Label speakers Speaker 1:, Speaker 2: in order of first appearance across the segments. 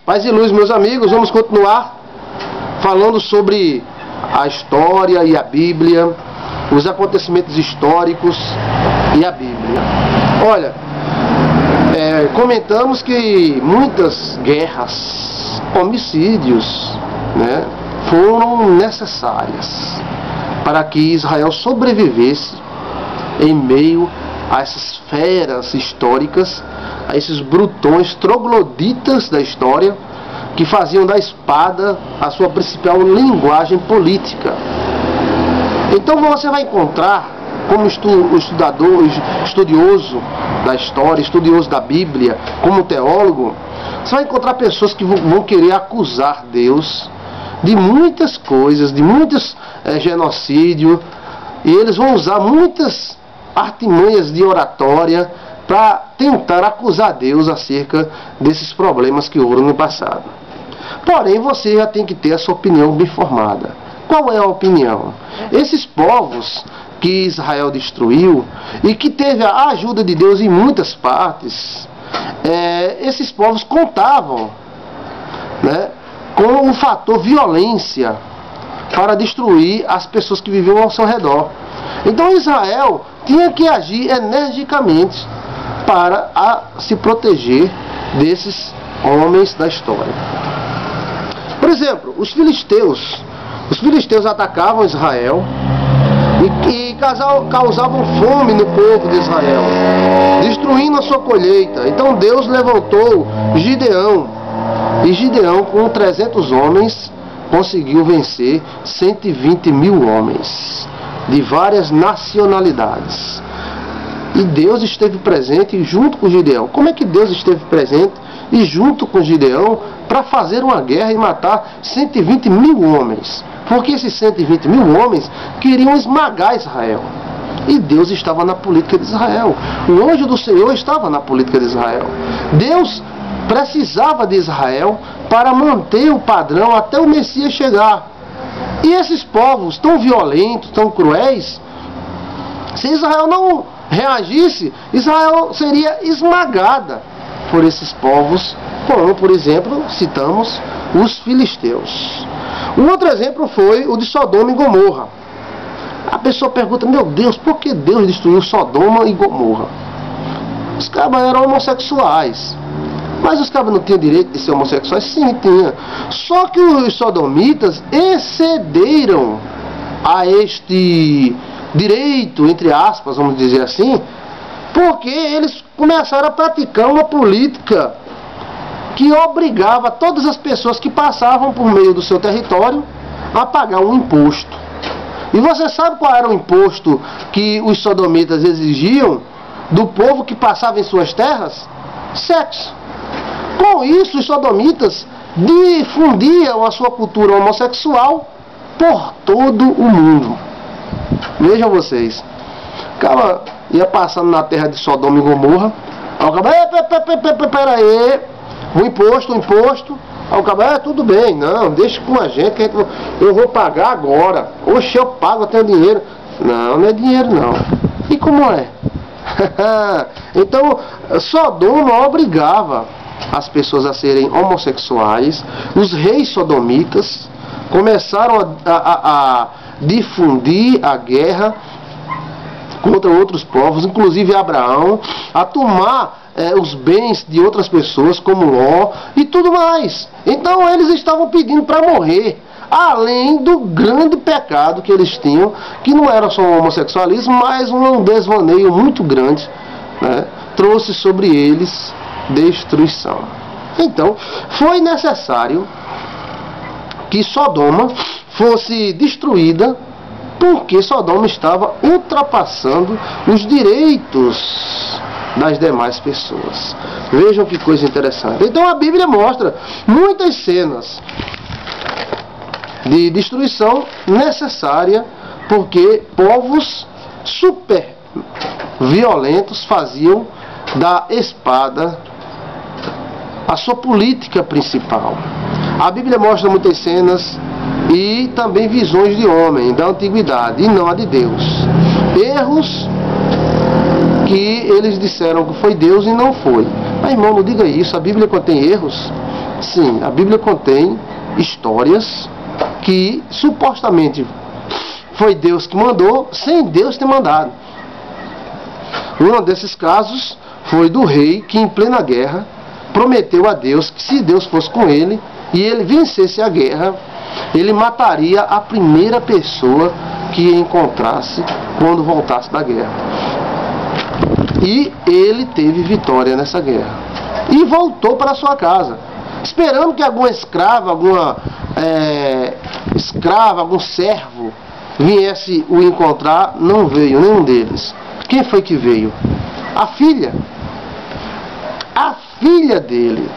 Speaker 1: Paz e luz, meus amigos, vamos continuar falando sobre a história e a Bíblia, os acontecimentos históricos e a Bíblia. Olha, comentamos que muitas guerras, homicídios, né, foram necessárias para que Israel sobrevivesse em meio a essas feras históricas, a esses brutões trogloditas da história, que faziam da espada a sua principal linguagem política. Então você vai encontrar, como estudioso da história, estudioso da Bíblia, como teólogo, você vai encontrar pessoas que vão querer acusar Deus de muitas coisas, de muitos genocídios, e eles vão usar muitas artimanhas de oratória para tentar acusar Deus acerca desses problemas que houve no passado. Porém, você já tem que ter a sua opinião bem formada. Qual é a opinião? Esses povos que Israel destruiu e que teve a ajuda de Deus em muitas partes, esses povos contavam, né, com o fator violência para destruir as pessoas que viviam ao seu redor. Então Israel tinha que agir energicamente para se proteger desses homens da história. Por exemplo, os filisteus atacavam Israel e causavam fome no povo de Israel, destruindo a sua colheita. Então Deus levantou Gideão, e Gideão, com 300 homens, conseguiu vencer 120 mil homens de várias nacionalidades. E Deus esteve presente junto com Gideão. Como é que Deus esteve presente e junto com Gideão para fazer uma guerra e matar 120 mil homens? Porque esses 120 mil homens queriam esmagar Israel. E Deus estava na política de Israel. O anjo do Senhor estava na política de Israel. Deus precisava de Israel para manter o padrão até o Messias chegar. E esses povos tão violentos, tão cruéis, se Israel não reagisse, Israel seria esmagada por esses povos, como, por exemplo, citamos os filisteus. Um outro exemplo foi o de Sodoma e Gomorra. A pessoa pergunta: meu Deus, por que Deus destruiu Sodoma e Gomorra? Os cabas eram homossexuais. Mas os cabas não tinham direito de ser homossexuais? Sim, tinha. Só que os sodomitas excederam a este direito, entre aspas, vamos dizer assim, porque eles começaram a praticar uma política que obrigava todas as pessoas que passavam por meio do seu território a pagar um imposto. E você sabe qual era o imposto que os sodomitas exigiam do povo que passava em suas terras? Sexo. Com isso, os sodomitas difundiam a sua cultura homossexual por todo o mundo. Vejam vocês, o cara ia passando na terra de Sodoma e Gomorra, aí o cara, peraí, o imposto, aí o cara, tudo bem, não, deixa com a gente, que eu vou pagar agora. Oxe, eu pago, eu tenho dinheiro. Não, não é dinheiro não. E como é? Então, Sodoma obrigava as pessoas a serem homossexuais. Os reis sodomitas começaram a difundir a guerra contra outros povos, inclusive Abraão, a tomar os bens de outras pessoas, como Ló e tudo mais. Então eles estavam pedindo para morrer, além do grande pecado que eles tinham, que não era só o homossexualismo, mas um desvaneio muito grande, né? Trouxe sobre eles destruição. Então foi necessário que Sodoma fosse destruída, porque Sodoma estava ultrapassando os direitos das demais pessoas. Vejam que coisa interessante. Então a Bíblia mostra muitas cenas de destruição necessária, porque povos super violentos faziam da espada a sua política principal. A Bíblia mostra muitas cenas e também visões de homem da antiguidade e não a de Deus. Erros que eles disseram que foi Deus e não foi. Mas irmão, não diga isso, a Bíblia contém erros. Sim, a Bíblia contém histórias que supostamente foi Deus que mandou, sem Deus ter mandado. Um desses casos foi do rei que, em plena guerra, prometeu a Deus que, se Deus fosse com ele e ele vencesse a guerra, ele mataria a primeira pessoa que encontrasse quando voltasse da guerra. E ele teve vitória nessa guerra e voltou para sua casa, esperando que alguma escrava, algum servo viesse o encontrar. Não veio nenhum deles. Quem foi que veio? A filha dele.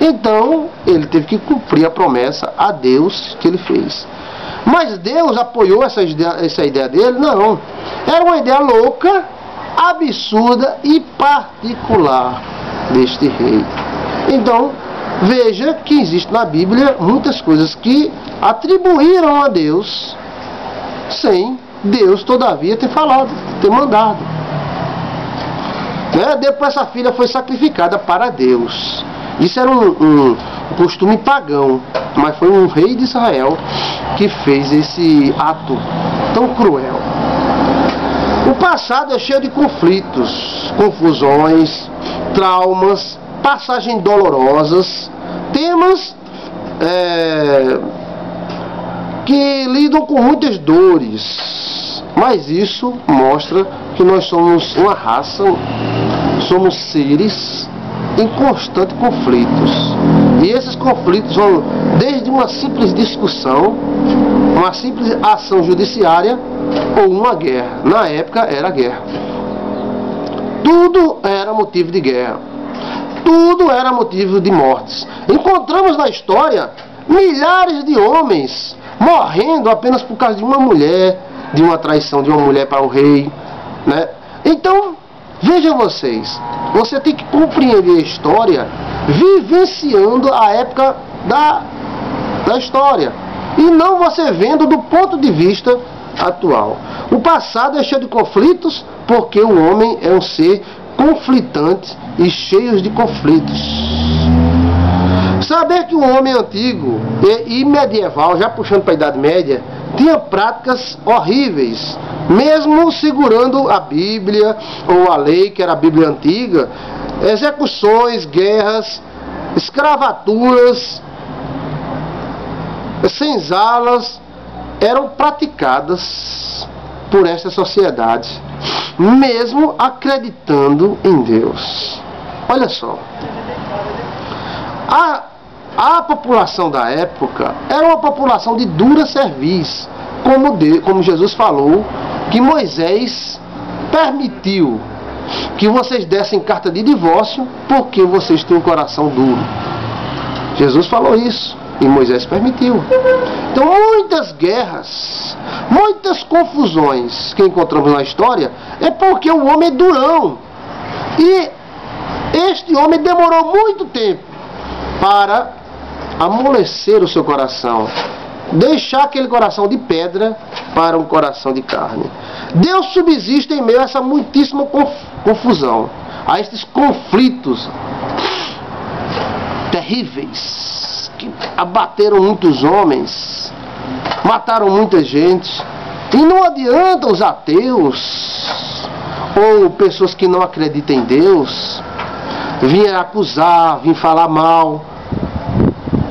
Speaker 1: Então ele teve que cumprir a promessa a Deus que ele fez. Mas Deus apoiou essa ideia dele? Não. Era uma ideia louca, absurda e particular deste rei. Então veja que existe na Bíblia muitas coisas que atribuíram a Deus sem Deus todavia ter falado, ter mandado. Depois essa filha foi sacrificada para Deus. Isso era um costume pagão, mas foi um rei de Israel que fez esse ato tão cruel. O passado é cheio de conflitos, confusões, traumas, passagens dolorosas, temas que lidam com muitas dores. Mas isso mostra que nós somos uma raça, somos seres em constante conflitos. E esses conflitos vão desde uma simples discussão, uma simples ação judiciária ou uma guerra. Na época era guerra. Tudo era motivo de guerra. Tudo era motivo de mortes. Encontramos na história milhares de homens morrendo apenas por causa de uma mulher, de uma traição de uma mulher para o rei, né? Então, vejam vocês, você tem que compreender a história vivenciando a época da história e não você vendo do ponto de vista atual. O passado é cheio de conflitos porque o homem é um ser conflitante e cheio de conflitos. Saber que o homem antigo e medieval, já puxando para a Idade Média, tinha práticas horríveis, mesmo segurando a Bíblia ou a lei, que era a Bíblia antiga, execuções, guerras, escravaturas, senzalas eram praticadas por esta sociedade, mesmo acreditando em Deus. Olha só, a população da época era uma população de dura cerviz, como Jesus falou, que Moisés permitiu que vocês dessem carta de divórcio porque vocês têm um coração duro. Jesus falou isso e Moisés permitiu. Então muitas guerras, muitas confusões que encontramos na história é porque o homem é durão. E este homem demorou muito tempo para amolecer o seu coração, deixar aquele coração de pedra para um coração de carne. Deus subsiste em meio a essa muitíssima confusão, a estes conflitos terríveis que abateram muitos homens, mataram muita gente. E não adianta os ateus ou pessoas que não acreditam em Deus vir acusar, vir falar mal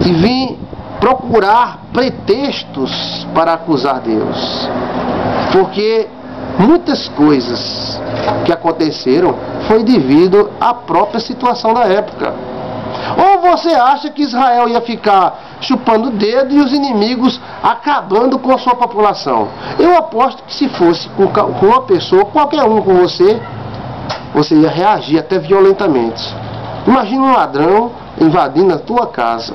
Speaker 1: e vir procurar pretextos para acusar Deus, porque muitas coisas que aconteceram foi devido à própria situação da época. Ou você acha que Israel ia ficar chupando o dedo e os inimigos acabando com a sua população? Eu aposto que se fosse com uma pessoa, qualquer um com você ia reagir até violentamente. Imagina um ladrão invadindo a tua casa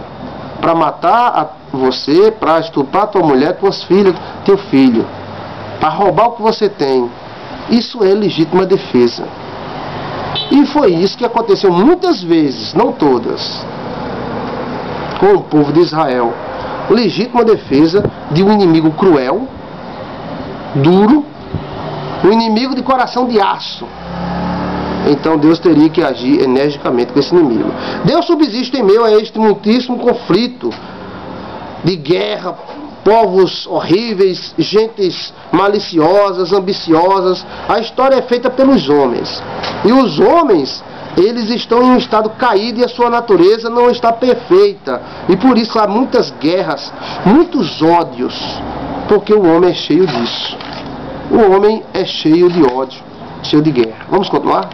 Speaker 1: para matar você, para estuprar tua mulher, tuas filhas, teu filho, para roubar o que você tem. Isso é legítima defesa. E foi isso que aconteceu muitas vezes, não todas, com o povo de Israel. Legítima defesa de um inimigo cruel, duro, um inimigo de coração de aço. então Deus teria que agir energicamente com esse inimigo. Deus subsiste em meio a este muitíssimo conflito de guerra, povos horríveis, gentes maliciosas, ambiciosas. A história é feita pelos homens. E os homens, eles estão em um estado caído e a sua natureza não está perfeita. E por isso há muitas guerras, muitos ódios, porque o homem é cheio disso. O homem é cheio de ódio, cheio de guerra. Vamos continuar?